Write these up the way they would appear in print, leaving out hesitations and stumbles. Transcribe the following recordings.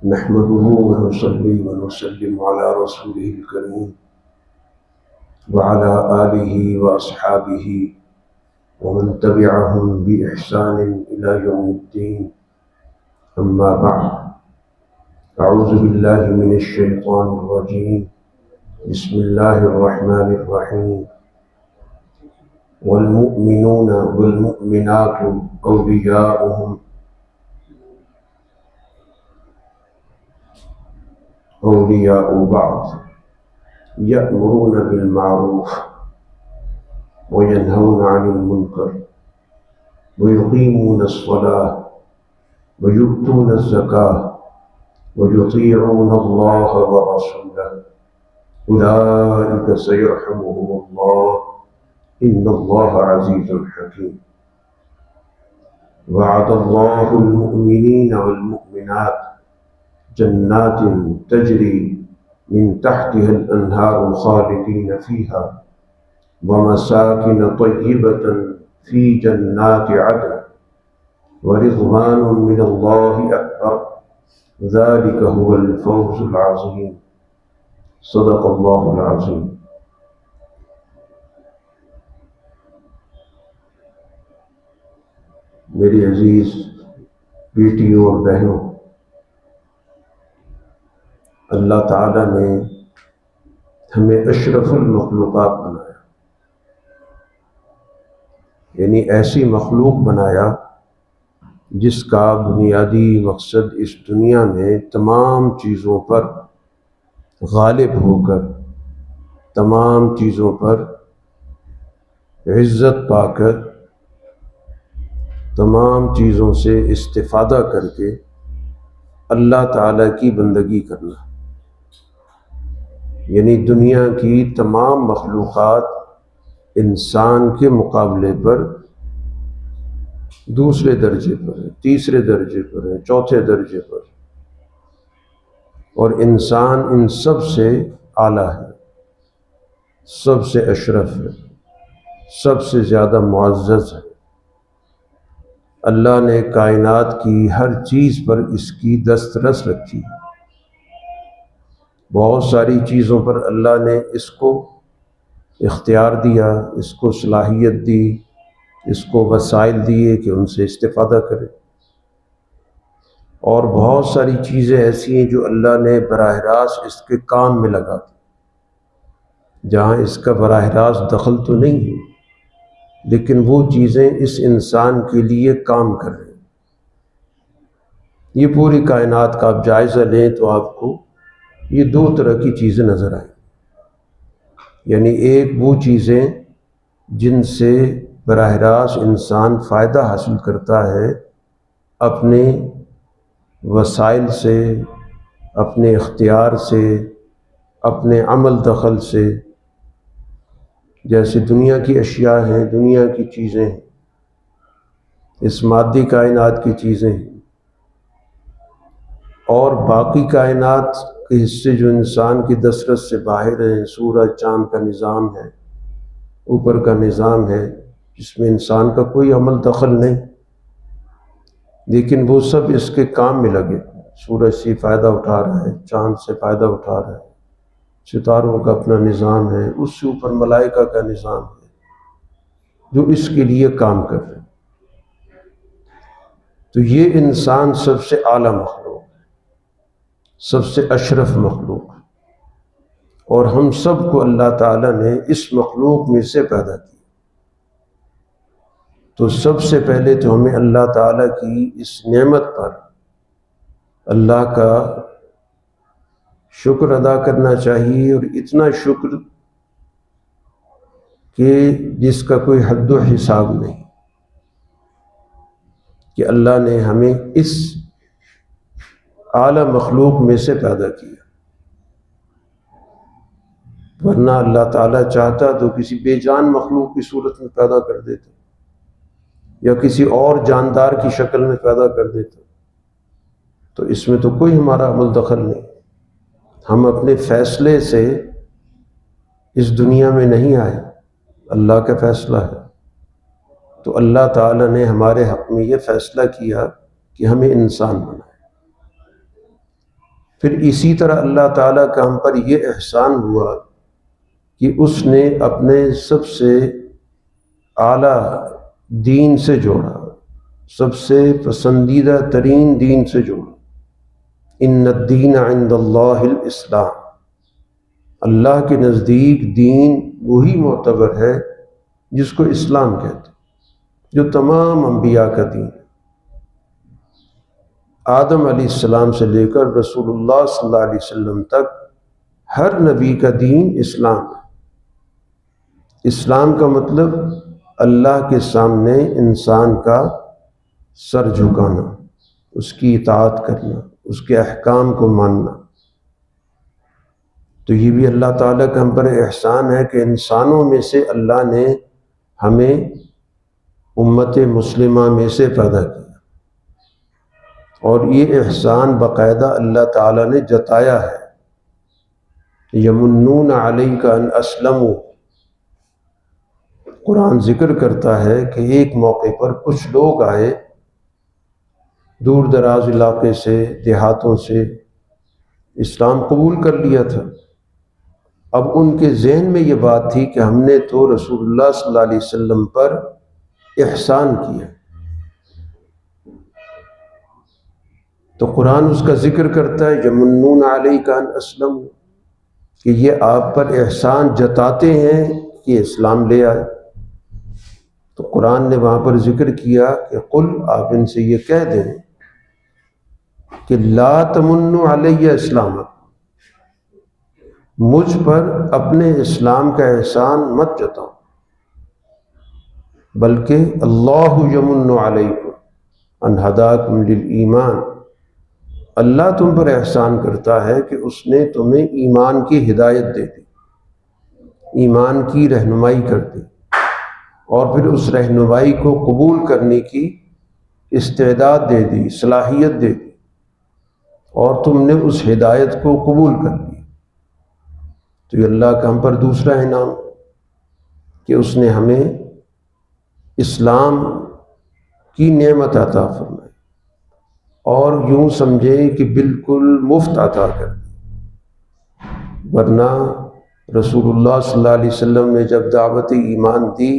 نحمده ونصلي ونسلم على رسوله الكريم وعلى آله وأصحابه ومن تبعهم بإحسان إلى يوم الدين. أما بعد، أعوذ بالله من الشيطان الرجيم. بسم الله الرحمن الرحيم. والمؤمنون والمؤمنات أولياء بعض يأمرون بالمعروف وينهون عن المنكر ويقيمون الصلاة ويؤتون الزكاة ويطيعون الله ورسوله أولئك سيرحمهم الله إن الله عزيز حكيم. وعد الله المؤمنين والمؤمنات جنات تجري من تحتها الأنهار خالدين فيها ومساكن طيبة في جنات عدن ورضوان من الله أكبر ذلك هو الفوز العظيم. صدق الله العظيم. میری عزیز بیٹیوں اور بہنوں، اللہ تعالیٰ نے ہمیں اشرف المخلوقات بنایا، یعنی ایسی مخلوق بنایا جس کا بنیادی مقصد اس دنیا میں تمام چیزوں پر غالب ہو کر، تمام چیزوں پر عزت پا کر، تمام چیزوں سے استفادہ کر کے اللہ تعالیٰ کی بندگی کرنا، یعنی دنیا کی تمام مخلوقات انسان کے مقابلے پر دوسرے درجے پر ہیں، تیسرے درجے پر ہیں، چوتھے درجے پر، اور انسان ان سب سے اعلیٰ ہے، سب سے اشرف ہے، سب سے زیادہ معزز ہے۔ اللہ نے کائنات کی ہر چیز پر اس کی دسترس رکھی ہے، بہت ساری چیزوں پر اللہ نے اس کو اختیار دیا، اس کو صلاحیت دی، اس کو وسائل دیے کہ ان سے استفادہ کرے، اور بہت ساری چیزیں ایسی ہیں جو اللہ نے براہ راست اس کے کام میں لگا دی، جہاں اس کا براہ راست دخل تو نہیں ہے، لیکن وہ چیزیں اس انسان کے لیے کام کر رہے ہیں۔ یہ پوری کائنات کا آپ جائزہ لیں تو آپ کو یہ دو طرح کی چیزیں نظر آئیں، یعنی ایک وہ چیزیں جن سے براہ راست انسان فائدہ حاصل کرتا ہے اپنے وسائل سے، اپنے اختیار سے، اپنے عمل دخل سے، جیسے دنیا کی اشیاء ہیں، دنیا کی چیزیں ہیں، اس مادی کائنات کی چیزیں ہیں، اور باقی کائنات کے حصے جو انسان کی دسترس سے باہر ہیں، سورج چاند کا نظام ہے، اوپر کا نظام ہے جس میں انسان کا کوئی عمل دخل نہیں، لیکن وہ سب اس کے کام میں لگے، سورج سے فائدہ اٹھا رہا ہے، چاند سے فائدہ اٹھا رہا ہے، ستاروں کا اپنا نظام ہے، اس سے اوپر ملائکہ کا نظام ہے جو اس کے لیے کام کر رہے ہیں۔ تو یہ انسان سب سے اعلیٰ مخلوق ہے، سب سے اشرف مخلوق ہے، اور ہم سب کو اللہ تعالیٰ نے اس مخلوق میں سے پیدا کیا۔ تو سب سے پہلے تو ہمیں اللہ تعالیٰ کی اس نعمت پر اللہ کا شکر ادا کرنا چاہیے، اور اتنا شکر کہ جس کا کوئی حد و حساب نہیں، کہ اللہ نے ہمیں اس اعلیٰ مخلوق میں سے پیدا کیا، ورنہ اللہ تعالیٰ چاہتا تو کسی بے جان مخلوق کی صورت میں پیدا کر دیتا، یا کسی اور جاندار کی شکل میں پیدا کر دیتا، تو اس میں تو کوئی ہمارا عمل دخل نہیں۔ ہم اپنے فیصلے سے اس دنیا میں نہیں آئے، اللہ کا فیصلہ ہے۔ تو اللہ تعالیٰ نے ہمارے حق میں یہ فیصلہ کیا کہ ہمیں انسان بنائے، پھر اسی طرح اللہ تعالیٰ کا ہم پر یہ احسان ہوا کہ اس نے اپنے سب سے اعلیٰ دین سے جوڑا، سب سے پسندیدہ ترین دین سے جوڑا۔ ان الدین عند اللہ الاسلام، اللہ کے نزدیک دین وہی معتبر ہے جس کو اسلام کہتے ہیں، جو تمام انبیاء کا دین ہے۔ آدم علیہ السلام سے لے کر رسول اللہ صلی اللہ علیہ وسلم تک ہر نبی کا دین اسلام ہے۔ اسلام کا مطلب اللہ کے سامنے انسان کا سر جھکانا، اس کی اطاعت کرنا، اس کے احکام کو ماننا۔ تو یہ بھی اللہ تعالیٰ کا ہم پر احسان ہے کہ انسانوں میں سے اللہ نے ہمیں امت مسلمہ میں سے پیدا کیا، اور یہ احسان باقاعدہ اللہ تعالیٰ نے جتایا ہے۔ یمنون علیک ان اسلموا، قرآن ذکر کرتا ہے کہ ایک موقع پر کچھ لوگ آئے دور دراز علاقے سے، دیہاتوں سے، اسلام قبول کر لیا تھا۔ اب ان کے ذہن میں یہ بات تھی کہ ہم نے تو رسول اللہ صلی اللہ علیہ وسلم پر احسان کیا، تو قرآن اس کا ذکر کرتا ہے یمنون علیک ان اسلموا، کہ یہ آپ پر احسان جتاتے ہیں کہ اسلام لے آئے۔ تو قرآن نے وہاں پر ذکر کیا کہ قل، آپ ان سے یہ کہہ دیں کہ لا تمنوا علی اسلامکم، مجھ پر اپنے اسلام کا احسان مت جتاؤ، بلکہ اللہ یمن علیکم ان ہداکم للایمان، اللہ تم پر احسان کرتا ہے کہ اس نے تمہیں ایمان کی ہدایت دے دی، ایمان کی رہنمائی کر دی، اور پھر اس رہنمائی کو قبول کرنے کی استعداد دے دی، صلاحیت دے دی، اور تم نے اس ہدایت کو قبول کر لیا۔ تو یہ اللہ کا ہم پر دوسرا انعام کہ اس نے ہمیں اسلام کی نعمت عطا فرمائی، اور یوں سمجھیں کہ بالکل مفت عطا کر دی۔ ورنہ رسول اللہ صلی اللہ علیہ وسلم نے جب دعوت ایمان دی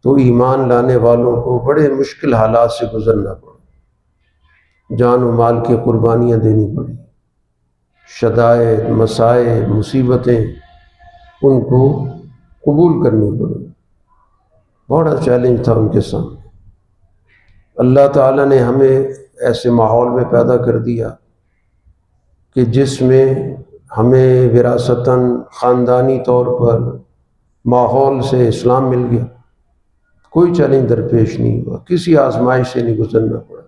تو ایمان لانے والوں کو بڑے مشکل حالات سے گزرنا پڑا، جان و مال کی قربانیاں دینی پڑی، شدائد، مسائب، مصیبتیں ان کو قبول کرنی پڑی، بڑا چیلنج تھا ان کے سامنے۔ اللہ تعالیٰ نے ہمیں ایسے ماحول میں پیدا کر دیا کہ جس میں ہمیں وراثتاً خاندانی طور پر ماحول سے اسلام مل گیا، کوئی چیلنج درپیش نہیں ہوا، کسی آزمائش سے نہیں گزرنا پڑا۔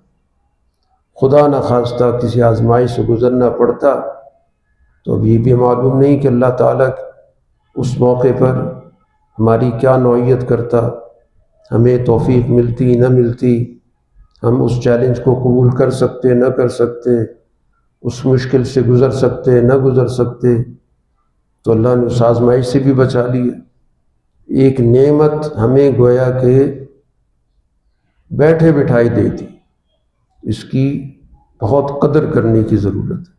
خدا نخواستہ کسی آزمائش سے گزرنا پڑتا تو اب یہ بھی معلوم نہیں کہ اللہ تعالیٰ اس موقع پر ہماری کیا نوعیت کرتا، ہمیں توفیق ملتی نہ ملتی، ہم اس چیلنج کو قبول کر سکتے نہ کر سکتے، اس مشکل سے گزر سکتے نہ گزر سکتے۔ تو اللہ نے اس آزمائش سے بھی بچا لیا۔ ایک نعمت ہمیں گویا کہ بیٹھے بٹھائی دے دی، اس کی بہت قدر کرنے کی ضرورت ہے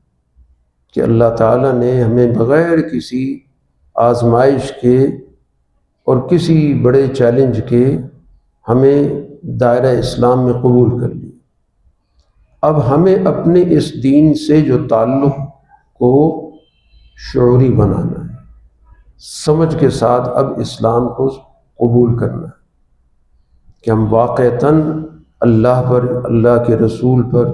کہ اللہ تعالیٰ نے ہمیں بغیر کسی آزمائش کے اور کسی بڑے چیلنج کے ہمیں دائرہ اسلام میں قبول کر لیا۔ اب ہمیں اپنے اس دین سے جو تعلق کو شعوری بنانا ہے، سمجھ کے ساتھ اب اسلام کو قبول کرنا ہے کہ ہم واقعتاً اللہ پر، اللہ کے رسول پر،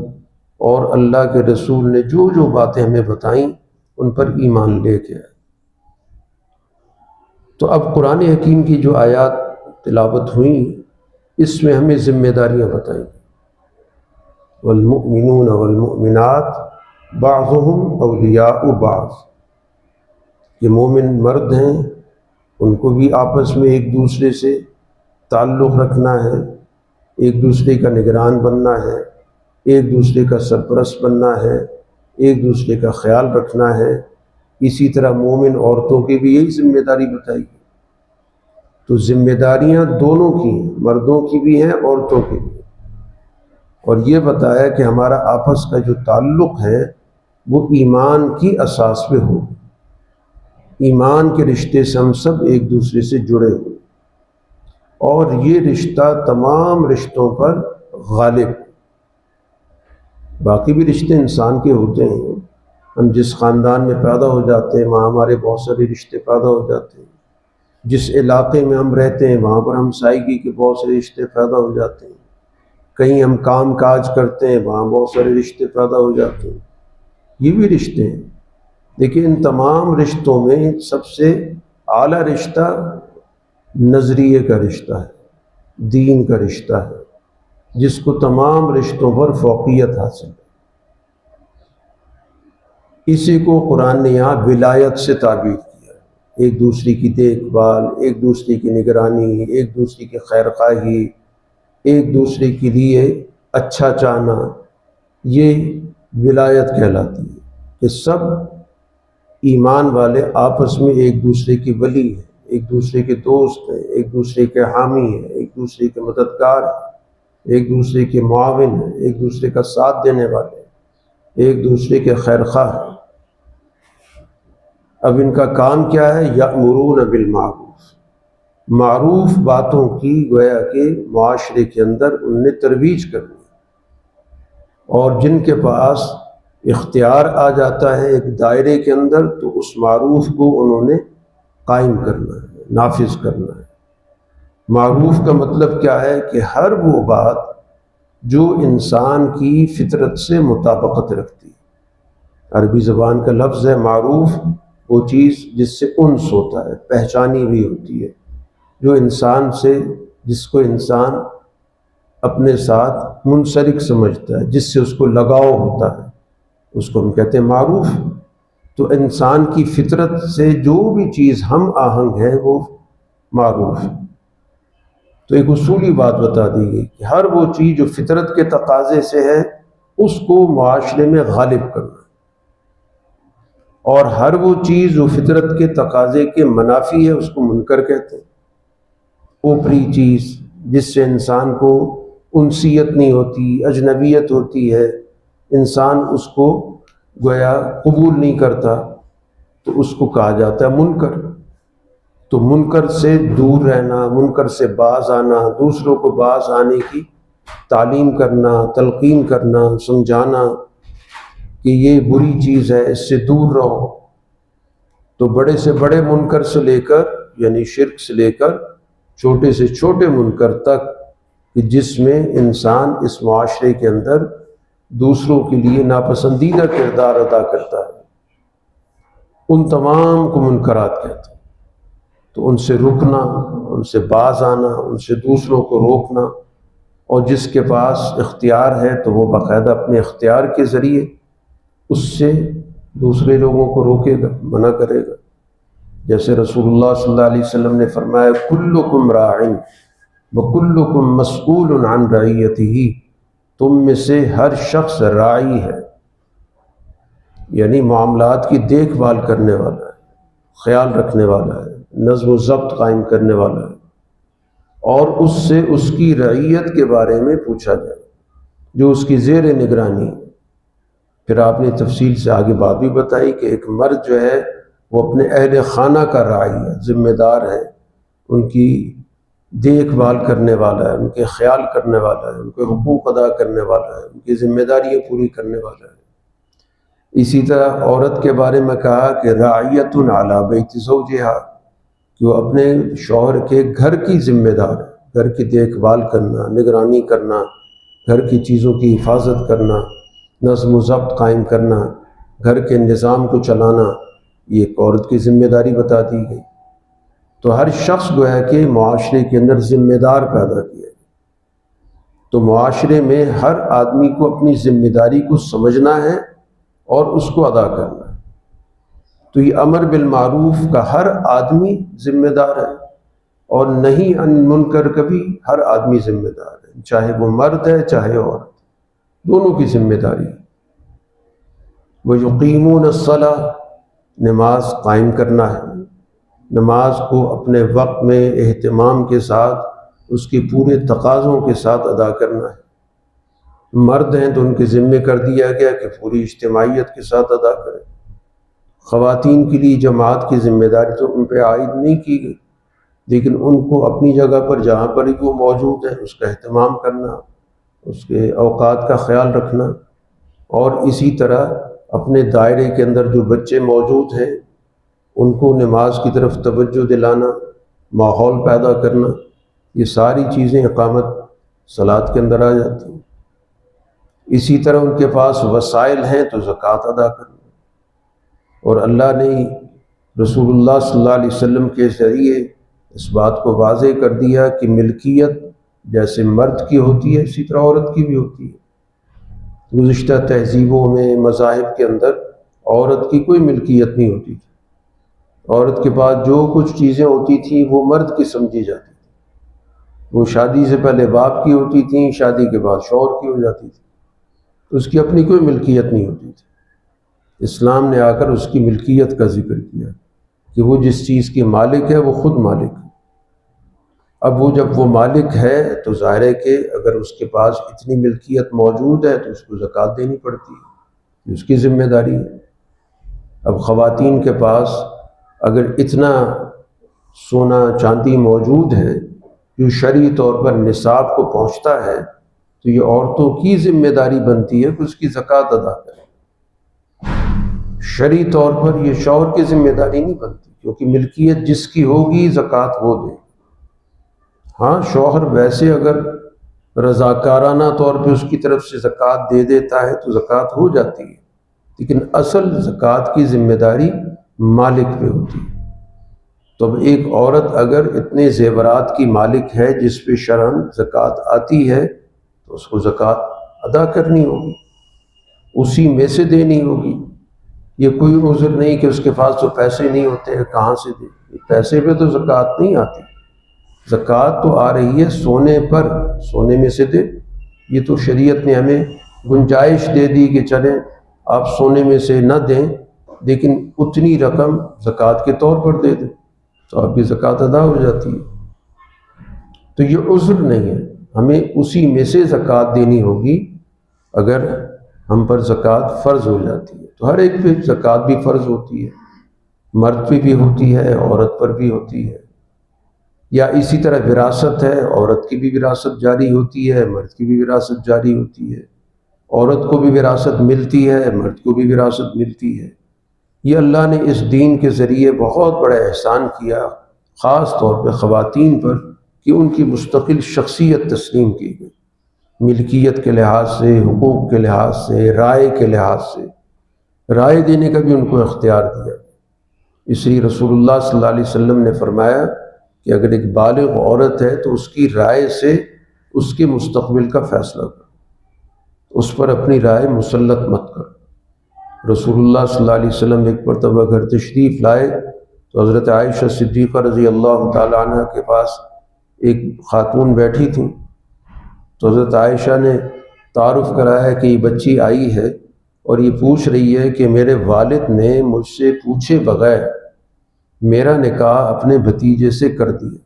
اور اللہ کے رسول نے جو جو باتیں ہمیں بتائیں ان پر ایمان لے کے آئے۔ تو اب قرآن حکیم کی جو آیات تلاوت ہوئیں، اس میں ہمیں ذمہ داریاں بتائیں۔ والمؤمنون والمؤمنات بعضهم اولیاء بعض، یہ مومن مرد ہیں، ان کو بھی آپس میں ایک دوسرے سے تعلق رکھنا ہے، ایک دوسرے کا نگران بننا ہے، ایک دوسرے کا سرپرست بننا ہے، ایک دوسرے کا خیال رکھنا ہے۔ اسی طرح مومن عورتوں کی بھی یہی ذمہ داری بتائی گئی۔ تو ذمہ داریاں دونوں کی ہیں، مردوں کی بھی ہیں، عورتوں کی بھی ہیں، اور یہ بتایا کہ ہمارا آپس کا جو تعلق ہے وہ ایمان کی اساس پہ ہو، ایمان کے رشتے سے ہم سب ایک دوسرے سے جڑے ہوئے، اور یہ رشتہ تمام رشتوں پر غالب۔ باقی بھی رشتے انسان کے ہوتے ہیں، ہم جس خاندان میں پیدا ہو جاتے ہیں وہاں ہمارے بہت سارے رشتے پیدا ہو جاتے ہیں، جس علاقے میں ہم رہتے ہیں وہاں پر ہمسائیگی کے بہت سے رشتے پیدا ہو جاتے ہیں، کہیں ہم کام کاج کرتے ہیں وہاں بہت سارے رشتے پیدا ہو جاتے ہیں، یہ بھی رشتے ہیں۔ لیکن ان تمام رشتوں میں سب سے اعلیٰ رشتہ نظریے کا رشتہ ہے، دین کا رشتہ ہے، جس کو تمام رشتوں پر فوقیت حاصل ہے۔ اسی کو قرآن نے یہاں ولایت سے تعبیر کیا ہے، ایک دوسرے کی دیکھ بھال، ایک دوسرے کی نگرانی، ایک دوسرے کی خیر خواہی، ایک دوسرے کے لیے اچھا چاہنا، یہ ولایت کہلاتی ہے کہ سب ایمان والے آپس میں ایک دوسرے کے ولی ہیں، ایک دوسرے کے دوست ہیں، ایک دوسرے کے حامی ہیں، ایک دوسرے کے مددگار ہیں، ایک دوسرے کے معاون ہیں، ایک دوسرے کا ساتھ دینے والے ہیں، ایک دوسرے کے خیر خواہ ہیں۔ اب ان کا کام کیا ہے؟ یأمرون بالمعروف، معروف باتوں کی گویا کہ معاشرے کے اندر ان نے ترویج کرنی، اور جن کے پاس اختیار آ جاتا ہے ایک دائرے کے اندر تو اس معروف کو انہوں نے قائم کرنا ہے، نافذ کرنا ہے۔ معروف کا مطلب کیا ہے؟ کہ ہر وہ بات جو انسان کی فطرت سے مطابقت رکھتی ہے۔ عربی زبان کا لفظ ہے معروف، وہ چیز جس سے انس ہوتا ہے، پہچانی ہوئی ہوتی ہے، جو انسان سے، جس کو انسان اپنے ساتھ منسلک سمجھتا ہے، جس سے اس کو لگاؤ ہوتا ہے، اس کو ہم کہتے ہیں معروف۔ تو انسان کی فطرت سے جو بھی چیز ہم آہنگ ہے وہ معروف ہے۔ تو ایک اصولی بات بتا دی گئی کہ ہر وہ چیز جو فطرت کے تقاضے سے ہے اس کو معاشرے میں غالب کرنا، اور ہر وہ چیز جو فطرت کے تقاضے کے منافی ہے اس کو منکر کہتے ہیں۔ اوپری چیز جس سے انسان کو انسیت نہیں ہوتی، اجنبیت ہوتی ہے، انسان اس کو گویا قبول نہیں کرتا، تو اس کو کہا جاتا ہے منکر۔ تو منکر سے دور رہنا، منکر سے باز آنا، دوسروں کو باز آنے کی تعلیم کرنا، تلقین کرنا، سمجھانا کہ یہ بری چیز ہے، اس سے دور رہو۔ تو بڑے سے بڑے منکر سے لے کر، یعنی شرک سے لے کر چھوٹے سے چھوٹے منکر تک، کہ جس میں انسان اس معاشرے کے اندر دوسروں کے لیے ناپسندیدہ کردار ادا کرتا ہے، ان تمام کو منکرات کہتے ہیں۔ تو ان سے رکنا، ان سے باز آنا، ان سے دوسروں کو روکنا، اور جس کے پاس اختیار ہے تو وہ باقاعدہ اپنے اختیار کے ذریعے اس سے دوسرے لوگوں کو روکے گا، منع کرے گا۔ جیسے رسول اللہ صلی اللہ علیہ وسلم نے فرمایا کلکم راع وکلکم مسئول عن رعیتہ، تم میں سے ہر شخص راعی ہے، یعنی معاملات کی دیکھ بھال کرنے والا ہے، خیال رکھنے والا ہے، نظم و ضبط قائم کرنے والا ہے، اور اس سے اس کی رعیت کے بارے میں پوچھا جائے جو اس کی زیر نگرانی۔ پھر آپ نے تفصیل سے آگے بات بھی بتائی کہ ایک مرد جو ہے وہ اپنے اہل خانہ کا راعی ہے، ذمہ دار ہے، ان کی دیکھ بھال کرنے والا ہے، ان کے خیال کرنے والا ہے، ان کے حقوق ادا کرنے والا ہے، ان کی ذمہ داریاں پوری کرنے والا ہے۔ اسی طرح عورت کے بارے میں کہا کہ راعیۃ علی بیت زوجہا، کہ وہ اپنے شوہر کے گھر کی ذمہ دار ہے، گھر کی دیکھ بھال کرنا، نگرانی کرنا، گھر کی چیزوں کی حفاظت کرنا، نظم و ضبط قائم کرنا، گھر کے نظام کو چلانا، یہ ایک عورت کی ذمہ داری بتا دی گئی۔ تو ہر شخص جو ہے کہ معاشرے کے اندر ذمہ دار پیدا کیا ہے، تو معاشرے میں ہر آدمی کو اپنی ذمہ داری کو سمجھنا ہے اور اس کو ادا کرنا ہے۔ تو یہ امر بالمعروف کا ہر آدمی ذمہ دار ہے، اور نہیں عن منکر کا بھی ہر آدمی ذمہ دار ہے، چاہے وہ مرد ہے چاہے عورت، دونوں کی ذمہ داری ہے۔ وَيُقِيمُونَ الصَّلَاةَ، نماز قائم کرنا ہے، نماز کو اپنے وقت میں اہتمام کے ساتھ، اس کے پورے تقاضوں کے ساتھ ادا کرنا ہے۔ مرد ہیں تو ان کے ذمے کر دیا گیا کہ پوری اجتماعیت کے ساتھ ادا کریں۔ خواتین کے لیے جماعت کی ذمہ داری تو ان پہ عائد نہیں کی گئی، لیکن ان کو اپنی جگہ پر جہاں پر وہ موجود ہیں اس کا اہتمام کرنا، اس کے اوقات کا خیال رکھنا، اور اسی طرح اپنے دائرے کے اندر جو بچے موجود ہیں ان کو نماز کی طرف توجہ دلانا، ماحول پیدا کرنا، یہ ساری چیزیں اقامت صلاۃ کے اندر آ جاتی ہیں۔ اسی طرح ان کے پاس وسائل ہیں تو زکوٰۃ ادا کرنا، اور اللہ نے رسول اللہ صلی اللہ علیہ وسلم کے ذریعے اس بات کو واضح کر دیا کہ ملکیت جیسے مرد کی ہوتی ہے اسی طرح عورت کی بھی ہوتی ہے۔ گزشتہ تہذیبوں میں، مذاہب کے اندر عورت کی کوئی ملکیت نہیں ہوتی تھی، عورت کے پاس جو کچھ چیزیں ہوتی تھیں وہ مرد کی سمجھی جاتی تھی، وہ شادی سے پہلے باپ کی ہوتی تھیں، شادی کے بعد شوہر کی ہو جاتی تھی، اس کی اپنی کوئی ملکیت نہیں ہوتی تھی۔ اسلام نے آ کر اس کی ملکیت کا ذکر کیا کہ وہ جس چیز کی مالک ہے وہ خود مالک ہے۔ اب وہ جب وہ مالک ہے تو ظاہر ہے کہ اگر اس کے پاس اتنی ملکیت موجود ہے تو اس کو زکوٰۃ دینی پڑتی ہے، اس کی ذمہ داری ہے۔ اب خواتین کے پاس اگر اتنا سونا چاندی موجود ہے جو شرعی طور پر نصاب کو پہنچتا ہے تو یہ عورتوں کی ذمہ داری بنتی ہے کہ اس کی زکوٰۃ ادا کریں۔ شرعی طور پر یہ شوہر کی ذمہ داری نہیں بنتی، کیونکہ ملکیت جس کی ہوگی زکوٰۃ وہ دے۔ ہاں شوہر ویسے اگر رضاکارانہ طور پہ اس کی طرف سے زکوٰۃ دے دیتا ہے تو زکوٰۃ ہو جاتی ہے، لیکن اصل زکوٰۃ کی ذمہ داری مالک پہ ہوتی ہے۔ تو اب ایک عورت اگر اتنے زیورات کی مالک ہے جس پہ شرعاً زکوٰۃ آتی ہے تو اس کو زکوٰۃ ادا کرنی ہوگی، اسی میں سے دینی ہوگی۔ یہ کوئی عذر نہیں کہ اس کے پاس تو پیسے نہیں ہوتے ہیں کہاں سے دے، پیسے پہ تو زکوٰۃ نہیں آتی، زکوٰۃ تو آ رہی ہے سونے پر، سونے میں سے دے۔ یہ تو شریعت نے ہمیں گنجائش دے دی کہ چلیں آپ سونے میں سے نہ دیں لیکن اتنی رقم زکوٰۃ کے طور پر دے دیں تو آپ کی زکوٰۃ ادا ہو جاتی ہے۔ تو یہ عذر نہیں ہے، ہمیں اسی میں سے زکوٰۃ دینی ہوگی اگر ہم پر زکوٰۃ فرض ہو جاتی ہے۔ تو ہر ایک پہ زکوٰۃ بھی فرض ہوتی ہے، مرد پہ بھی ہوتی ہے، عورت پر بھی ہوتی ہے۔ یا اسی طرح وراثت ہے، عورت کی بھی وراثت جاری ہوتی ہے، مرد کی بھی وراثت جاری ہوتی ہے، عورت کو بھی وراثت ملتی ہے، مرد کو بھی وراثت ملتی ہے۔ یہ اللہ نے اس دین کے ذریعے بہت بڑا احسان کیا، خاص طور پہ خواتین پر، کہ ان کی مستقل شخصیت تسلیم کی گئی، ملکیت کے لحاظ سے، حقوق کے لحاظ سے، رائے کے لحاظ سے، رائے دینے کا بھی ان کو اختیار دیا۔ اس لیے رسول اللہ صلی اللہ علیہ وسلم نے فرمایا کہ اگر ایک بالغ عورت ہے تو اس کی رائے سے اس کے مستقبل کا فیصلہ کرو، اس پر اپنی رائے مسلط مت کرو۔ رسول اللہ صلی اللہ علیہ وسلم ایک مرتبہ گھر تشریف لائے تو حضرت عائشہ صدیقہ رضی اللہ تعالی عنہ کے پاس ایک خاتون بیٹھی تھیں، تو حضرت عائشہ نے تعارف کرایا کہ یہ بچی آئی ہے اور یہ پوچھ رہی ہے کہ میرے والد نے مجھ سے پوچھے بغیر میرا نکاح اپنے بھتیجے سے کر دیا،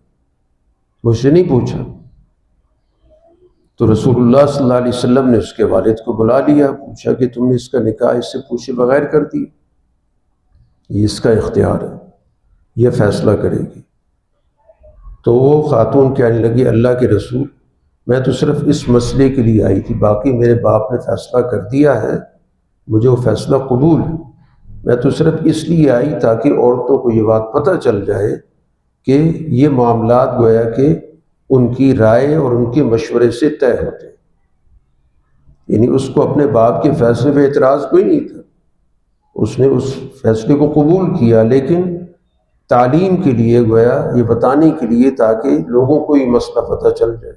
مجھ سے نہیں پوچھا۔ تو رسول اللہ صلی اللہ علیہ وسلم نے اس کے والد کو بلا لیا، پوچھا کہ تم نے اس کا نکاح اس سے پوچھے بغیر کر دی؟ یہ اس کا اختیار ہے، یہ فیصلہ کرے گی۔ تو وہ خاتون کہنے لگی اللہ کے رسول میں تو صرف اس مسئلے کے لیے آئی تھی، باقی میرے باپ نے فیصلہ کر دیا ہے، مجھے وہ فیصلہ قبول ہے، میں تو صرف اس لیے آئی تاکہ عورتوں کو یہ بات پتہ چل جائے کہ یہ معاملات گویا کہ ان کی رائے اور ان کے مشورے سے طے ہوتے ہیں۔ یعنی اس کو اپنے باپ کے فیصلے پہ اعتراض کوئی نہیں تھا، اس نے اس فیصلے کو قبول کیا، لیکن تعلیم کے لیے گویا یہ بتانے کے لیے تاکہ لوگوں کو یہ مسئلہ پتہ چل جائے۔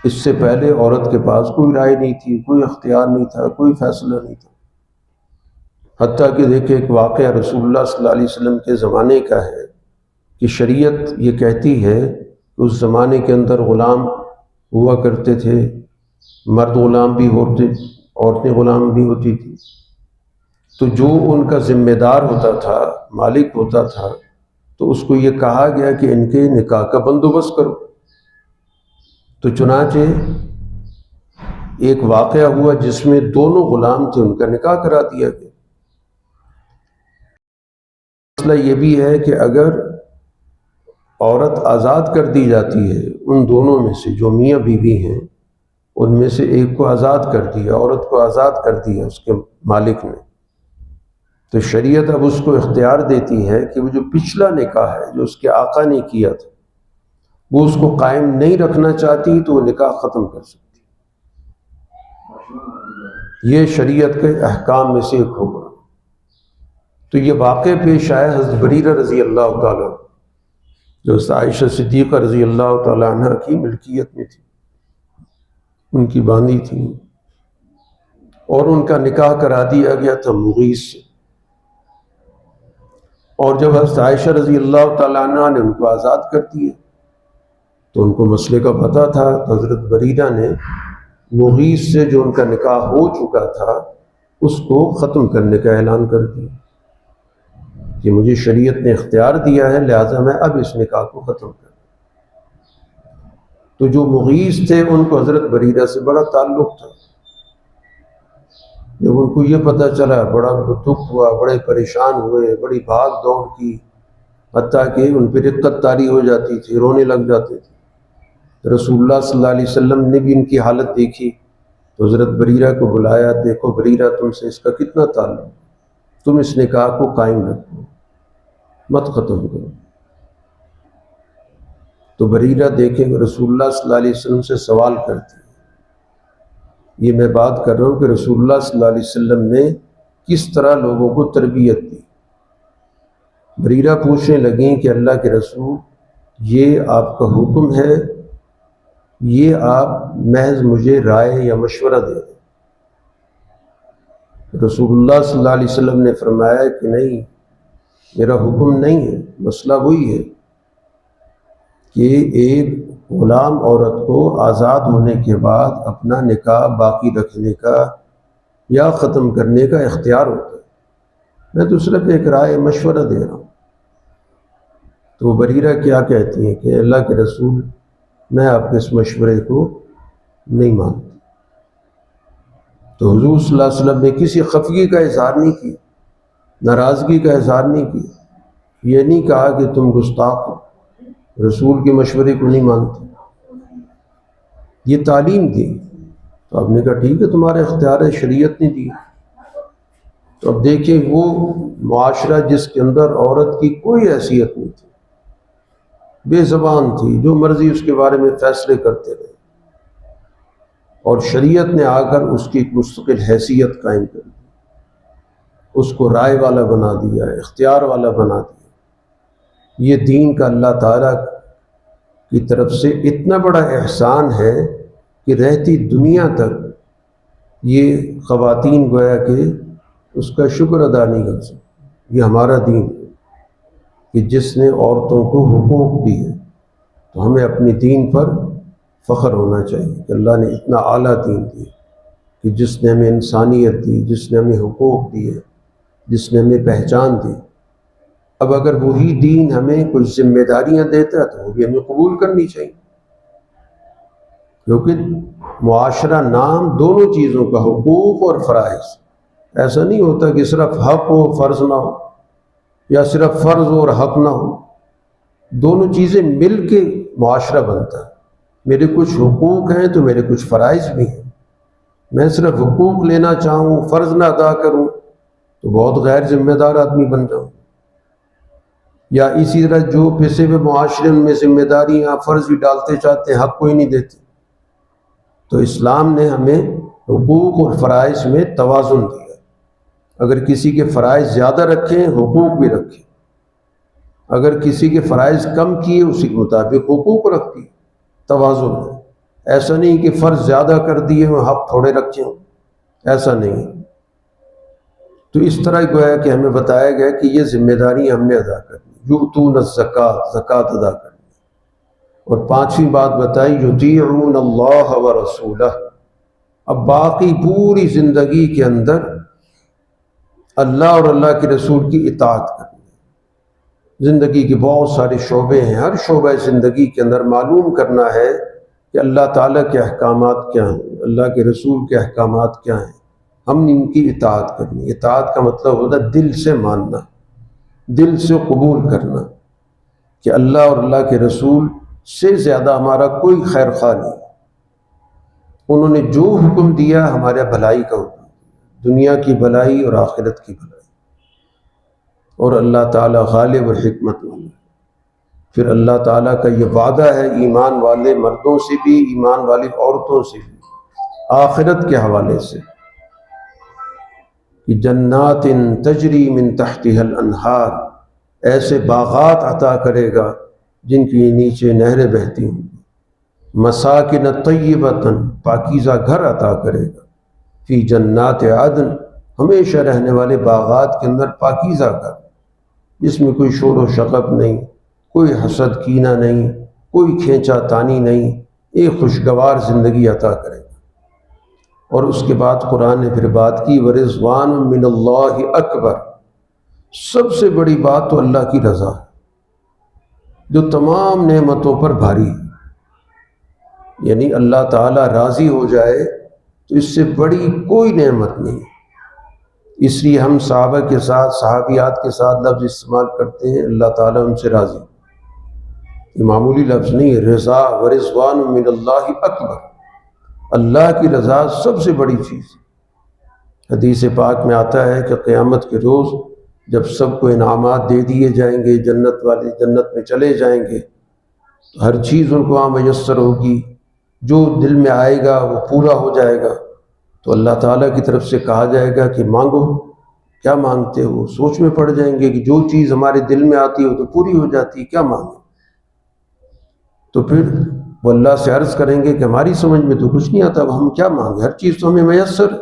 اس سے پہلے عورت کے پاس کوئی رائے نہیں تھی، کوئی اختیار نہیں تھا، کوئی فیصلہ نہیں تھا۔ حتیٰ کہ دیکھیں ایک واقعہ رسول اللہ صلی اللہ علیہ وسلم کے زمانے کا ہے کہ شریعت یہ کہتی ہے کہ اس زمانے کے اندر غلام ہوا کرتے تھے، مرد غلام بھی ہوتے، عورتیں غلام بھی ہوتی تھیں، تو جو ان کا ذمہ دار ہوتا تھا، مالک ہوتا تھا، تو اس کو یہ کہا گیا کہ ان کے نکاح کا بندوبست کرو۔ تو چنانچہ ایک واقعہ ہوا جس میں دونوں غلام تھے، ان کا نکاح کرا دیا گیا۔ مسئلہ یہ بھی ہے کہ اگر عورت آزاد کر دی جاتی ہے، ان دونوں میں سے جو میاں بیوی ہیں ان میں سے ایک کو آزاد کر دیا، عورت کو آزاد کر دیا اس کے مالک نے، تو شریعت اب اس کو اختیار دیتی ہے کہ وہ جو پچھلا نکاح ہے جو اس کے آقا نے کیا تھا وہ اس کو قائم نہیں رکھنا چاہتی تو وہ نکاح ختم کر سکتی۔ یہ شریعت کے احکام میں سے ایک ہوگا۔ تو یہ واقع پیش آیا حضرت بریرہ رضی اللہ تعالیٰ جو عائشہ صدیقہ رضی اللہ تعالیٰ عنہ کی ملکیت میں تھی، ان کی باندھی تھی، اور ان کا نکاح کرا دیا گیا تھا مغیث سے۔ اور جب حضرت عائشہ رضی اللہ تعالیٰ عنہ نے ان کو آزاد کر دیا تو ان کو مسئلے کا پتہ تھا، تو حضرت بریرہ نے مغیث سے جو ان کا نکاح ہو چکا تھا اس کو ختم کرنے کا اعلان کر دیا کہ مجھے شریعت نے اختیار دیا ہے، لہٰذا میں اب اس نکاح کو ختم کر دوں۔ تو جو مغیث تھے ان کو حضرت بریرہ سے بڑا تعلق تھا۔ جب ان کو یہ پتہ چلا بڑا دکھ ہوا، بڑے پریشان ہوئے، بڑی بھاگ دوڑ کی، حتیٰ کہ ان پہ رقت طاری ہو جاتی تھی، رونے لگ جاتے تھے۔ رسول اللہ صلی اللہ علیہ وسلم نے بھی ان کی حالت دیکھی تو حضرت بریرہ کو بلایا، دیکھو بریرہ تم سے اس کا کتنا تعلق، تم اس نکاح کو قائم رکھو، مت ختم کرو۔ تو بریرہ دیکھیں رسول اللہ صلی اللہ علیہ وسلم سے سوال کرتی ہے۔ یہ میں بات کر رہا ہوں کہ رسول اللہ صلی اللہ علیہ وسلم نے کس طرح لوگوں کو تربیت دی۔ بریرہ پوچھنے لگیں کہ اللہ کے رسول یہ آپ کا حکم ہے، یہ آپ محض مجھے رائے یا مشورہ دے دیں؟ رسول اللہ صلی اللہ علیہ وسلم نے فرمایا کہ نہیں، میرا حکم نہیں ہے، مسئلہ وہی ہے کہ ایک غلام عورت کو آزاد ہونے کے بعد اپنا نکاح باقی رکھنے کا یا ختم کرنے کا اختیار ہوتا ہے، میں تو صرف ایک رائے مشورہ دے رہا ہوں۔ تو بریرہ کیا کہتی ہیں کہ اللہ کے رسول میں آپ کے اس مشورے کو نہیں مانتی۔ تو حضور صلی اللہ علیہ وسلم نے کسی خفگی کا اظہار نہیں کیا، ناراضگی کا اظہار نہیں کیا، یہ نہیں کہا کہ تم گستاخ ہو، رسول کے مشورے کو نہیں مانتے، یہ تعلیم دی۔ تو آپ نے کہا ٹھیک ہے تمہارا اختیار ہے، شریعت نے دی۔ تو اب دیکھیں وہ معاشرہ جس کے اندر عورت کی کوئی حیثیت نہیں تھی، بے زبان تھی، جو مرضی اس کے بارے میں فیصلے کرتے رہے، اور شریعت نے آ کر اس کی ایک مستقل حیثیت قائم کر دی، اس کو رائے والا بنا دیا، اختیار والا بنا دیا۔ یہ دین کا اللہ تعالیٰ کی طرف سے اتنا بڑا احسان ہے کہ رہتی دنیا تک یہ خواتین گویا کہ اس کا شکر ادا نہیں کر سکتی۔ یہ ہمارا دین ہے کہ جس نے عورتوں کو حقوق دی ہے، تو ہمیں اپنے دین پر فخر ہونا چاہیے کہ اللہ نے اتنا اعلیٰ دین دیا کہ جس نے ہمیں انسانیت دی، جس نے ہمیں حقوق دیے، جس نے ہمیں پہچان دی۔ اب اگر وہی دین ہمیں کچھ ذمہ داریاں دیتا ہے تو وہ بھی ہمیں قبول کرنی چاہیے، کیونکہ معاشرہ نام دونوں چیزوں کا، حقوق اور فرائض۔ ایسا نہیں ہوتا کہ صرف حق ہو فرض نہ ہو، یا صرف فرض ہو اور حق نہ ہو، دونوں چیزیں مل کے معاشرہ بنتا ہے۔ میرے کچھ حقوق ہیں تو میرے کچھ فرائض بھی ہیں۔ میں صرف حقوق لینا چاہوں، فرض نہ ادا کروں تو بہت غیر ذمہ دار آدمی بن جاؤں۔ یا اسی طرح جو پیسے ہوئے معاشرے میں ذمہ داریاں فرض بھی ڈالتے چاہتے ہیں، حق کوئی نہیں دیتے۔ تو اسلام نے ہمیں حقوق اور فرائض میں توازن دیا۔ اگر کسی کے فرائض زیادہ رکھیں، حقوق بھی رکھیں، اگر کسی کے فرائض کم کیے اسی کے مطابق حقوق رکھ دیے، توازن ہے۔ ایسا نہیں کہ فرض زیادہ کر دیے ہوں حق تھوڑے رکھے ہوں، ایسا نہیں ہے۔ تو اس طرح گویا کہ ہمیں بتایا گیا کہ یہ ذمہ داری ہم نے ادا کرنی، یؤتون الزکوٰۃ، زکوٰۃ ادا کرنی۔ اور پانچویں بات بتائی یطیعون اللہ ورسولہ۔ اب باقی پوری زندگی کے اندر اللہ اور اللہ کے رسول کی اطاعت کرنی۔ زندگی کے بہت سارے شعبے ہیں، ہر شعبہ زندگی کے اندر معلوم کرنا ہے کہ اللہ تعالیٰ کے احکامات کیا ہیں، اللہ کے رسول کے احکامات کیا ہیں، ہم نے ان کی اطاعت کرنی۔ اطاعت کا مطلب ہوتا ہے دل سے ماننا، دل سے قبول کرنا کہ اللہ اور اللہ کے رسول سے زیادہ ہمارا کوئی خیر خواہ نہیں، انہوں نے جو حکم دیا ہمارے بھلائی کا حکم، دنیا کی بھلائی اور آخرت کی بھلائی، اور اللہ تعالیٰ غالب اور حکمت والا۔ پھر اللہ تعالیٰ کا یہ وعدہ ہے ایمان والے مردوں سے بھی، ایمان والی عورتوں سے بھی، آخرت کے حوالے سے، کہ جنات تجری من تحتها الانہار، ایسے باغات عطا کرے گا جن کی نیچے نہریں بہتی ہوں گی، مساکن طیبۃ، پاکیزہ گھر عطا کرے گا، فی جنات عدن، ہمیشہ رہنے والے باغات کے اندر پاکیزہ گھر، جس میں کوئی شور و شغب نہیں، کوئی حسد کینہ نہیں، کوئی کھینچا تانی نہیں، ایک خوشگوار زندگی عطا کرے گا۔ اور اس کے بعد قرآن نے پھر بات کی ورضوان من اللہ اکبر، سب سے بڑی بات تو اللہ کی رضا ہے جو تمام نعمتوں پر بھاری ہے، یعنی اللہ تعالیٰ راضی ہو جائے تو اس سے بڑی کوئی نعمت نہیں۔ اس لیے ہم صحابہ کے ساتھ، صحابیات کے ساتھ لفظ استعمال کرتے ہیں اللہ تعالیٰ ان سے راضی، یہ معمولی لفظ نہیں ہے، رضا ورضوان من اللہ اکبر، اللہ کی رضا سب سے بڑی چیز۔ حدیث پاک میں آتا ہے کہ قیامت کے روز جب سب کو انعامات دے دیے جائیں گے، جنت والے جنت میں چلے جائیں گے، تو ہر چیز ان کو وہاں میسر ہوگی، جو دل میں آئے گا وہ پورا ہو جائے گا، تو اللہ تعالیٰ کی طرف سے کہا جائے گا کہ مانگو، کیا مانگتے ہو؟ سوچ میں پڑ جائیں گے کہ جو چیز ہمارے دل میں آتی ہو تو پوری ہو جاتی ہے، کیا مانگیں؟ تو پھر وہ اللہ سے عرض کریں گے کہ ہماری سمجھ میں تو کچھ نہیں آتا، اب ہم کیا مانگیں، ہر چیز تو ہمیں میسر ہے۔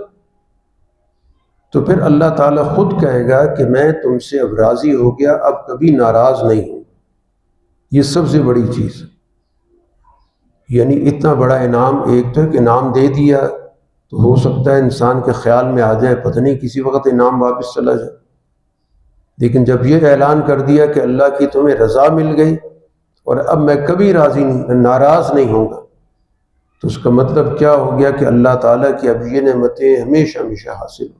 تو پھر اللہ تعالیٰ خود کہے گا کہ میں تم سے اب راضی ہو گیا، اب کبھی ناراض نہیں ہوں۔ یہ سب سے بڑی چیز ہے، یعنی اتنا بڑا انعام، ایک تو کہ انعام دے دیا تو ہو سکتا ہے انسان کے خیال میں آ جائے پتہ نہیں کسی وقت انعام واپس چلا جائے، لیکن جب یہ اعلان کر دیا کہ اللہ کی تمہیں رضا مل گئی اور اب میں کبھی راضی نہیں، ناراض نہیں ہوں گا، تو اس کا مطلب کیا ہو گیا کہ اللہ تعالیٰ کی اب یہ نعمتیں ہمیشہ ہمیشہ حاصل ہوں۔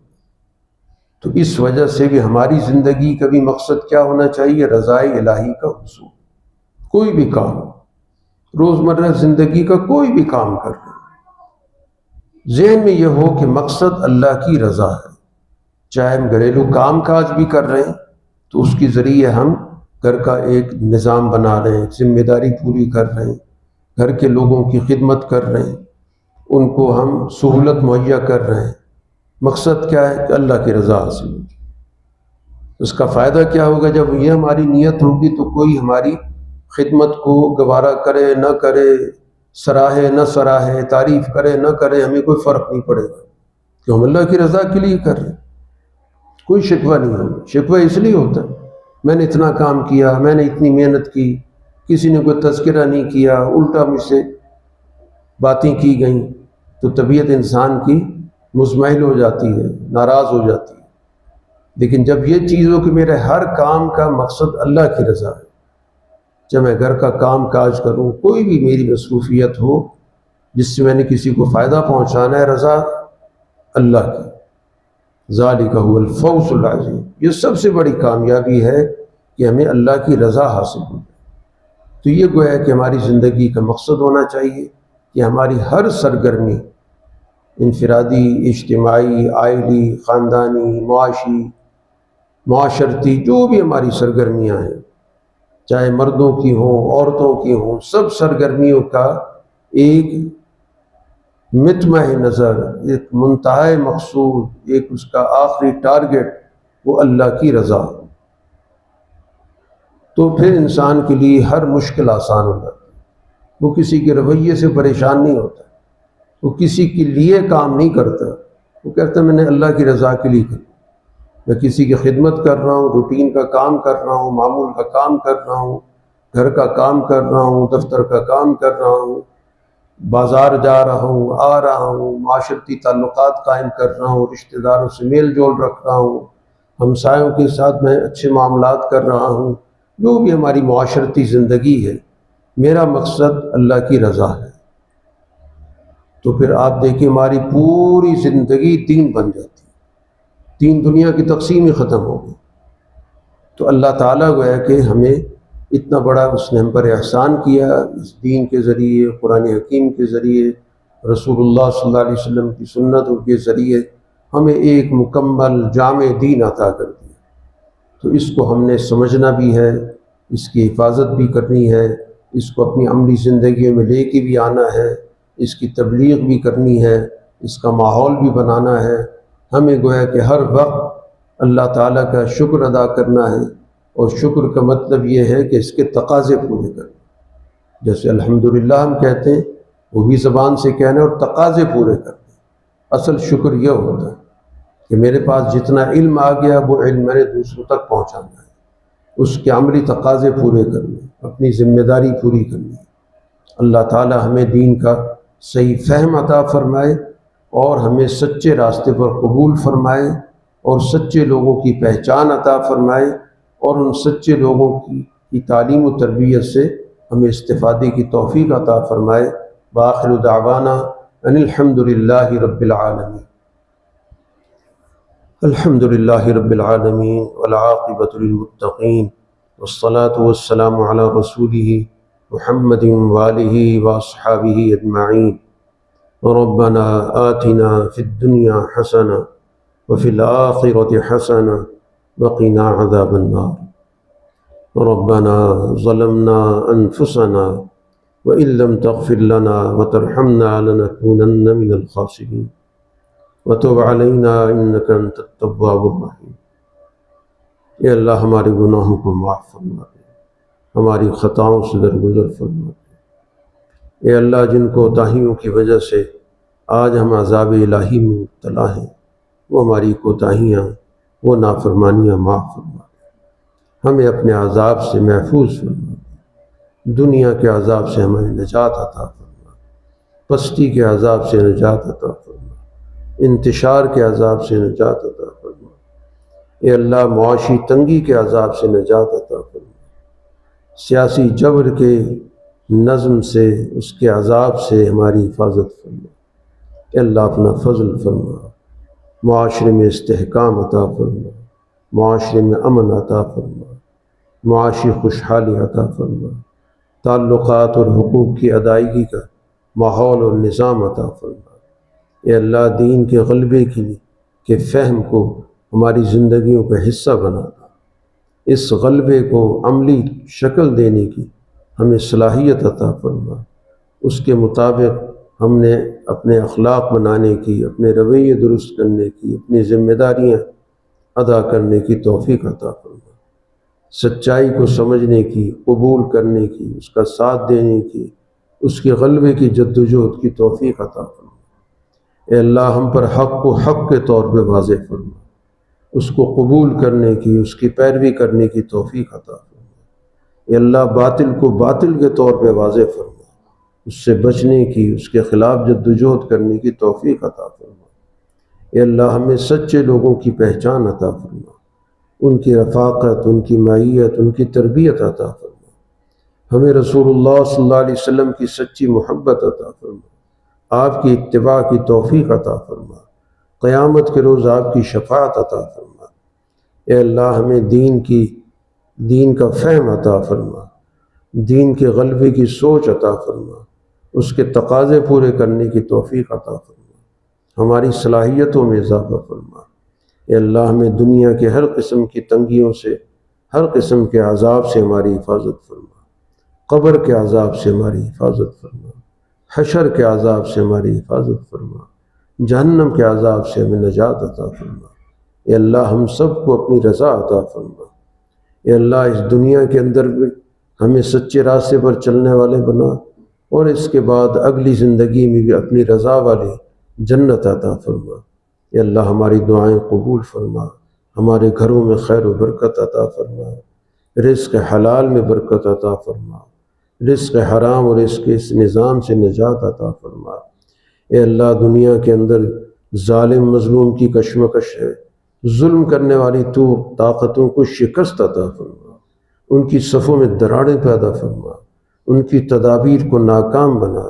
تو اس وجہ سے بھی ہماری زندگی کا بھی مقصد کیا ہونا چاہیے؟ رضائے الہی کا حصول۔ کوئی بھی کام، روزمرہ زندگی کا کوئی بھی کام کر رہے ہیں، ذہن میں یہ ہو کہ مقصد اللہ کی رضا ہے۔ چاہے ہم گھریلو کام کاج بھی کر رہے ہیں تو اس کے ذریعے ہم گھر کا ایک نظام بنا رہے ہیں، ذمہ داری پوری کر رہے ہیں، گھر کے لوگوں کی خدمت کر رہے ہیں، ان کو ہم سہولت مہیا کر رہے ہیں۔ مقصد کیا ہے؟ کہ اللہ کی رضا حاصل ہوگی۔ اس کا فائدہ کیا ہوگا؟ جب یہ ہماری نیت ہوگی تو کوئی ہماری خدمت کو گوارا کرے نہ کرے، سراہے نہ سراہے، تعریف کرے نہ کرے، ہمیں کوئی فرق نہیں پڑے گا کہ ہم اللہ کی رضا کے لیے کر رہے ہیں۔ کوئی شکوہ نہیں ہوگا۔ شکوہ اس لیے ہوتا ہے میں نے اتنا کام کیا، میں نے اتنی محنت کی، کسی نے کوئی تذکرہ نہیں کیا، الٹا مجھ سے باتیں کی گئیں، تو طبیعت انسان کی مزمحل ہو جاتی ہے، ناراض ہو جاتی ہے۔ لیکن جب یہ چیز ہو کہ میرے ہر کام کا مقصد اللہ کی رضا ہے، جب میں گھر کا کام کاج کروں، کوئی بھی میری مصروفیت ہو جس سے میں نے کسی کو فائدہ پہنچانا ہے، رضا اللہ کی، ذالک هو الفوز العظیم، یہ سب سے بڑی کامیابی ہے کہ ہمیں اللہ کی رضا حاصل ہو۔ تو یہ گویا کہ ہماری زندگی کا مقصد ہونا چاہیے کہ ہماری ہر سرگرمی، انفرادی، اجتماعی، عائلی، خاندانی، معاشی، معاشرتی، جو بھی ہماری سرگرمیاں ہیں، چاہے مردوں کی ہوں، عورتوں کی ہوں، سب سرگرمیوں کا ایک مطمع نظر، ایک منتہی مقصود، ایک اس کا آخری ٹارگٹ وہ اللہ کی رضا، تو پھر انسان کے لیے ہر مشکل آسان ہو جاتی ہے۔ وہ کسی کے رویے سے پریشان نہیں ہوتا، وہ کسی کے لیے کام نہیں کرتا، وہ کہتا ہے میں نے اللہ کی رضا کے لیے کر، میں کسی کی خدمت کر رہا ہوں، روٹین کا کام کر رہا ہوں، معمول کا کام کر رہا ہوں، گھر کا کام کر رہا ہوں، دفتر کا کام کر رہا ہوں، بازار جا رہا ہوں، آ رہا ہوں، معاشرتی تعلقات قائم کر رہا ہوں، رشتہ داروں سے میل جول رکھ رہا ہوں، ہمسایوں کے ساتھ میں اچھے معاملات کر رہا ہوں، جو بھی ہماری معاشرتی زندگی ہے، میرا مقصد اللہ کی رضا ہے۔ تو پھر آپ دیکھیں ہماری پوری زندگی دین بن جاتی ہے، دین دنیا کی تقسیم ہی ختم ہو گئی۔ تو اللہ تعالیٰ گویا کہ ہمیں اتنا بڑا اس نے ہم پر احسان کیا، اس دین کے ذریعے، قرآن حکیم کے ذریعے، رسول اللہ صلی اللہ علیہ وسلم کی سنتوں کے ذریعے ہمیں ایک مکمل جامع دین عطا کر دیا۔ تو اس کو ہم نے سمجھنا بھی ہے، اس کی حفاظت بھی کرنی ہے، اس کو اپنی عملی زندگیوں میں لے کے بھی آنا ہے، اس کی تبلیغ بھی کرنی ہے، اس کا ماحول بھی بنانا ہے۔ ہمیں گویا کہ ہر وقت اللہ تعالیٰ کا شکر ادا کرنا ہے، اور شکر کا مطلب یہ ہے کہ اس کے تقاضے پورے کرنا۔ جیسے الحمدللہ ہم کہتے ہیں، وہ بھی زبان سے کہنا اور تقاضے پورے کرنا۔ اصل شکر یہ ہوتا ہے کہ میرے پاس جتنا علم آ گیا وہ علم میں نے دوسروں تک پہنچانا ہے، اس کے عملی تقاضے پورے کرنے، اپنی ذمہ داری پوری کرنی۔ اللہ تعالی ہمیں دین کا صحیح فہم عطا فرمائے، اور ہمیں سچے راستے پر قبول فرمائے، اور سچے لوگوں کی پہچان عطا فرمائے، اور ان سچے لوگوں کی تعلیم و تربیت سے ہمیں استفادے کی توفیق عطا فرمائے۔ بآخر دعوانا ان الحمد للہ رب العالمین۔ الحمد للہ رب العالمین والعاقبۃ للمتقین، والصلاة والسلام علی رسولہ محمد وآلہ واصحابہ اجمعین۔ ربنا آتنا فی الدنیا حسنہ وفی الآخرۃ حسنہ وقنا عذاب النار۔ ربنا ظلمنا انفسنا وإن لم تغفر لنا وترحمنا لنكونن من الخاسرین وتب علینا انک انت التواب الرحیم۔ اے اللہ ہمارے گناہوں کو معاف فرما دے، ہماری خطاؤں سے درگزر فرما دے۔ اے اللہ جن کوتاہیوں کی وجہ سے آج ہم عذاب الہی میں مبتلا ہیں، وہ ہماری کوتاہیاں، وہ نافرمانیاں معاف فرما دے، ہمیں اپنے عذاب سے محفوظ فرما دے، دنیا کے عذاب سے ہمیں نجات عطا فرما، پستی کے عذاب سے نجات عطا فرما، انتشار کے عذاب سے نجات عطا فرما۔ اے اللہ معاشی تنگی کے عذاب سے نجات عطا فرما، سیاسی جبر کے نظم سے، اس کے عذاب سے ہماری حفاظت فرما۔ اے اللہ اپنا فضل فرما، معاشرے میں استحکام عطا فرما، معاشرے میں امن عطا فرما، معاشی خوشحالی عطا فرما، تعلقات اور حقوق کی ادائیگی کا ماحول اور نظام عطا فرما۔ اے اللہ دین کے غلبے کے فہم کو ہماری زندگیوں کا حصہ بنا دے، اس غلبے کو عملی شکل دینے کی ہمیں صلاحیت عطا فرما، اس کے مطابق ہم نے اپنے اخلاق بنانے کی، اپنے رویے درست کرنے کی، اپنی ذمہ داریاں ادا کرنے کی توفیق عطا فرما، سچائی کو سمجھنے کی، قبول کرنے کی، اس کا ساتھ دینے کی، اس کے غلبے کی جدوجہد کی توفیق عطا فرما۔ اے اللہ ہم پر حق کو حق کے طور پہ واضح فرما، اس کو قبول کرنے کی، اس کی پیروی کرنے کی توفیق عطا فرما۔ اے اللہ باطل کو باطل کے طور پہ واضح فرما، اس سے بچنے کی، اس کے خلاف جدوجہد کرنے کی توفیق عطا فرما۔ اے اللہ ہمیں سچے لوگوں کی پہچان عطا فرما، ان کی رفاقت، ان کی معیت، ان کی تربیت عطا فرما۔ ہمیں رسول اللہ صلی اللہ علیہ وسلم کی سچی محبت عطا فرما، آپ کی اتباع کی توفیق عطا فرما، قیامت کے روز آپ کی شفاعت عطا فرما۔ اے اللہ ہمیں دین کا فہم عطا فرما، دین کے غلبے کی سوچ عطا فرما، اس کے تقاضے پورے کرنے کی توفیق عطا فرما، ہماری صلاحیتوں میں اضافہ فرما۔ اے اللہ ہمیں دنیا کے ہر قسم کی تنگیوں سے، ہر قسم کے عذاب سے ہماری حفاظت فرما، قبر کے عذاب سے ہماری حفاظت فرما، حشر کے عذاب سے ہماری حفاظت فرما، جہنم کے عذاب سے ہمیں نجات عطا فرما۔ اے اللہ ہم سب کو اپنی رضا عطا فرما۔ اے اللہ اس دنیا کے اندر بھی ہمیں سچے راستے پر چلنے والے بنا، اور اس کے بعد اگلی زندگی میں بھی اپنی رضا والے جنت عطا فرما۔ اے اللہ ہماری دعائیں قبول فرما، ہمارے گھروں میں خیر و برکت عطا فرما، رزق حلال میں برکت عطا فرما، رزق حرام اور اس کے اس نظام سے نجات عطا فرما۔ اے اللہ دنیا کے اندر ظالم مظلوم کی کشمکش ہے، ظلم کرنے والی تو طاقتوں کو شکست عطا فرما، ان کی صفوں میں دراڑیں پیدا فرما، ان کی تدابیر کو ناکام بنا،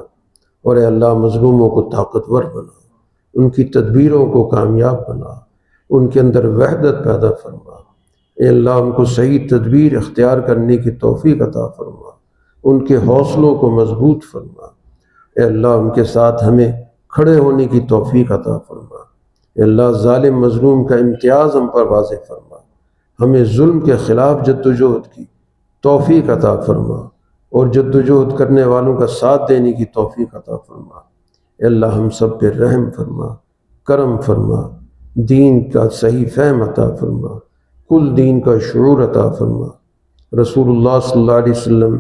اور اے اللہ مظلوموں کو طاقتور بنا، ان کی تدبیروں کو کامیاب بنا، ان کے اندر وحدت پیدا فرما۔ اے اللہ ان کو صحیح تدبیر اختیار کرنے کی توفیق عطا فرما، ان کے حوصلوں کو مضبوط فرما۔ اے اللہ ان کے ساتھ ہمیں کھڑے ہونے کی توفیق عطا فرما۔ اے اللہ ظالم مظلوم کا امتیاز ہم پر واضح فرما، ہمیں ظلم کے خلاف جدوجہد کی توفیق عطا فرما، اور جدوجہد کرنے والوں کا ساتھ دینے کی توفیق عطا فرما۔ اے اللہ ہم سب پہ رحم فرما، کرم فرما، دین کا صحیح فہم عطا فرما، کل دین کا شعور عطا فرما۔ رسول اللہ صلی اللہ علیہ وسلم،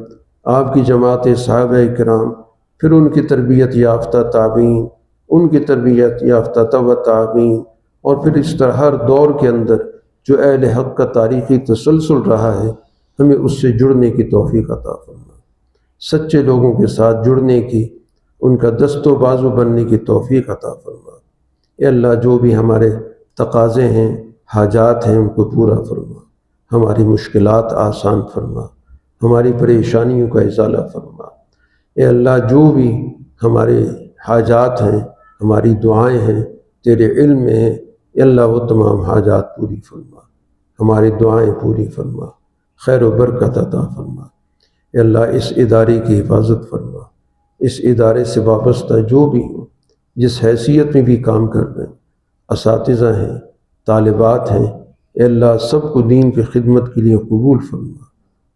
آپ کی جماعت صحابہ کرام، پھر ان کی تربیت یافتہ تابعین، ان کی تربیت یافتہ تبع تابعین، اور پھر اس طرح ہر دور کے اندر جو اہل حق کا تاریخی تسلسل رہا ہے، ہمیں اس سے جڑنے کی توفیق عطا فرما، سچے لوگوں کے ساتھ جڑنے کی، ان کا دست و بازو بننے کی توفیق عطا فرما۔ اے اللہ جو بھی ہمارے تقاضے ہیں، حاجات ہیں، ان کو پورا فرما، ہماری مشکلات آسان فرما، ہماری پریشانیوں کا ازالہ فرما۔ اے اللہ جو بھی ہمارے حاجات ہیں، ہماری دعائیں ہیں، تیرے علم میں ہیں، اے اللہ وہ تمام حاجات پوری فرما، ہماری دعائیں پوری فرما، خیر و برکت عطا فرما۔ اے اللہ اس ادارے کی حفاظت فرما، اس ادارے سے وابستہ جو بھی ہوں، جس حیثیت میں بھی کام کر رہے ہیں، اساتذہ ہیں، طالبات ہیں، اے اللہ سب کو دین کی خدمت کے لیے قبول فرما،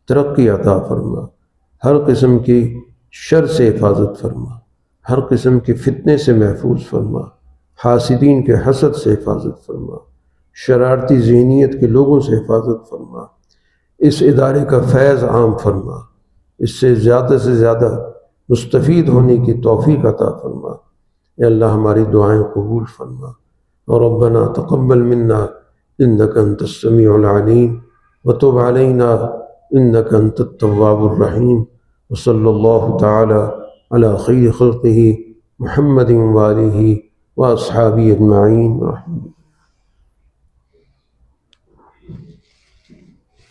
ترقی عطا فرما، ہر قسم کی شر سے حفاظت فرما، ہر قسم کے فتنے سے محفوظ فرما، حاسدین کے حسد سے حفاظت فرما، شرارتی ذہنیت کے لوگوں سے حفاظت فرما۔ اس ادارے کا فیض عام فرما، اس سے زیادہ مستفید ہونے کی توفیق عطا فرما۔ اے اللہ ہماری دعائیں قبول فرما، اور ربنا تقبل منا انک انت السمیع العلیم وتب علینا انک انت التواب الرحیم، وصلی اللہ تعالی علی خیر خلقہ محمد وآلہ واصحابہ اجمعین۔